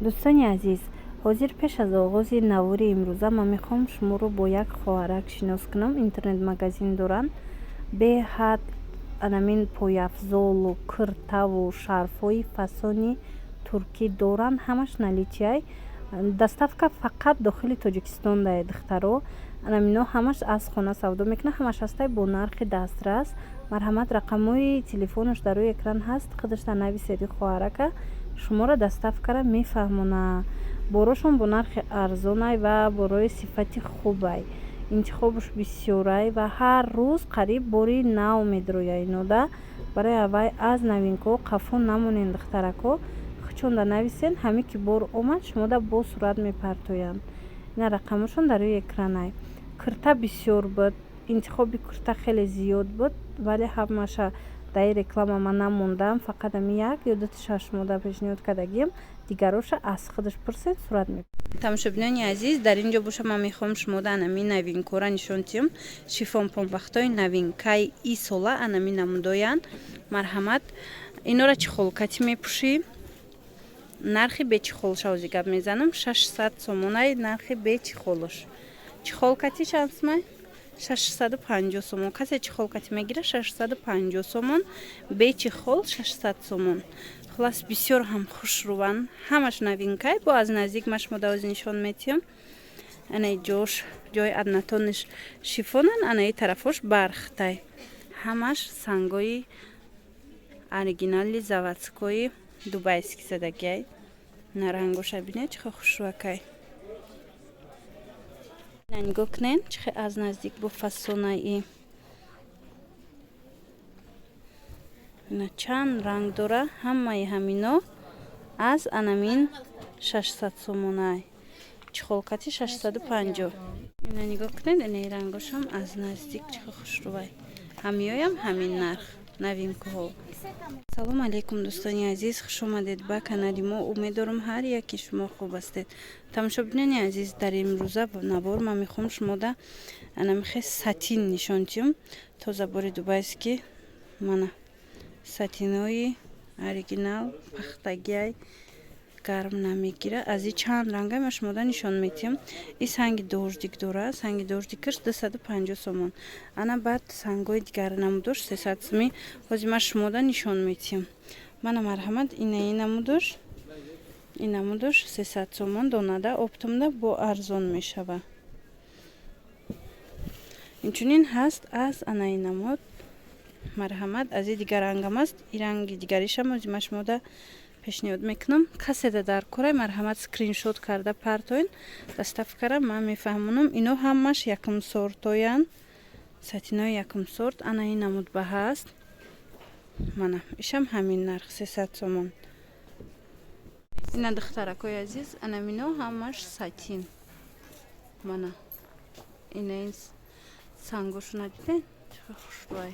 дӯстони азиз, ҳозир пеш аз оғози навори имрӯза ман мехоҳам шуморо бо як хоҳарак шинос кунам. Интернет-магазин доранд. Беҳад анамин пойафзолу киртаву шарфҳои фасони туркӣ доранд. Ҳамаш наличиай. Доставка фақат дохили Тоҷикистон дае духтаро. Анамино ҳамаш аз хона савдо мекунад. Ҳамаш ҳастай бо нархи дастрас. Марҳамат, рақамҳои телефонаш дар рӯи экран ҳаст. Қидашда нависед хоҳарака шуморо доставкара мефаҳмона. Борошон бо нархи арзонай ва борои сифати хубай. Интихобуш бисёрай ва ҳар рӯз қариб бори нав медирояй нода. Барои аввай аз навинкаҳо қафо намонен духтарако. хучонда нависен, ҳамин ки бор омад шумода бо сурат мепартоянд. ина рақамашон дар рӯи экранай. Кирта бисёр буд, интихоби кирта хеле зиёд буд, вале ҳамаша дар ин реклама ман намондам. Фақат ами як ё дута шумода пешниҳод кардагим. Дигароша аз худаш пурсед, сурат мепард. Тамошобинони азиз, дар ин ҷо боша ман мехоҳам шумода анами навинкора нишон тиҳам. Шифон понбахтои навинкаи и сола анами намудоянд. Марҳамат, инора чихолкати мепӯшӣ. Нархи бечихолша ҳозир гап мезанам. 600 сомонай нархи бечихолаш. Чихолкати чандсмай? 650 сомон. Касе чихолкати мегира 650 сомон, бечихол 600 сомон. Хулас бисёр ҳам хушруванд. Ҳамаш навинкай. Бо аз наздик ма шумода ҳозир нишон метиҳам. Анаи ҷош, ҷои аднатониш шифонан, анаи тарафош бархтай. Ҳамаш сангои оригинали заводскои дубайски задагиай. Нарангоша бинед чихо хушрувакай. Нигоҳ кунен чихо аз наздик бо фасонаи ина чанд ранг дора. Ҳамаи ҳамино аз анамин 600 сомонай. Чихолкати 650. ина нигоҳ кунед, ина рангошам аз наздик чихо хушрувай. Ҳамиёям ҳамин нарх навинкаҳо. Салому алейкум дӯстони азиз, хуш омадед ба канали мо. Умеддорам ҳар яки шумо хуб ҳастед. Тамошобинони азиз, дар имрӯза навор ман мехоҳам шумода анамихе сатин нишон тиҳам. Тоза бори дубайски мана сатинои оригинал пахтагиай гарм намегира. Аз и чанд рангай ма шумода нишон метиҳам. И санги дождик дора. Санги дождикаш 250 сомон. Ана баъд сангои дигар намудош 300 соми. ҳозир ма шумода нишон метиҳам. Мана марҳамат, ина намудош 300 сомон донада оптамда бо арзон мешава. Инчунин ҳаст аз анаи намуд. Марҳамат, аз и дигар рангам аст. И ранги дигаришам ҳозир ма шумода пешниҳод мекунам. Каседа дар корай марҳамат скриншот карда партоин. Доставкара ман мефаҳмонам. Ино ҳамаш якум сортоянд. Сатинои якум сорт анаи намудба ҳаст. Мана ишам ҳамин нарх 300 сомон. ина духтаракои азиз, анамино ҳамаш сатин. Мана ина ин сангошуна диден чихо хушрувай.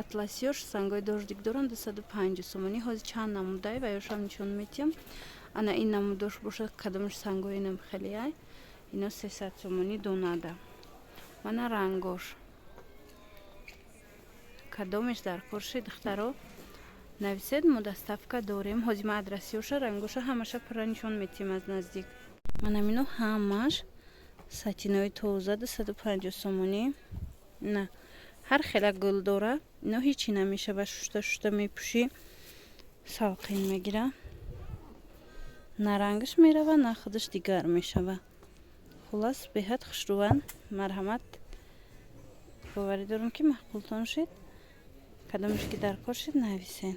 Атласиёш сангои дождик доранд 250 сомони. Ҳозир чанд намудай ва ёшам нишон метиҳам. Ана ин намудош бошад кадомаш сангои инам хелеай. Ино 300 сомони донада. Мана рангош кадомеш дар кор шид духтаро нависед, мо доставка дорем. ҳозир ма адрасиёша рангоша ҳамаша пурра нишон метиҳам аз наздик. Мана мино ҳамаш сатинои тоза 250 сомони. на ҳар хела гул дора. ино ҳичи намешава, шушта мепӯшӣ салқин мегира. на рангаш мерава, на худаш дигар мешава. хулас беҳад хушруванд. марҳамат, боварӣ дорам ки маъқултон шид. кадомеш ки дар кор шид нависен.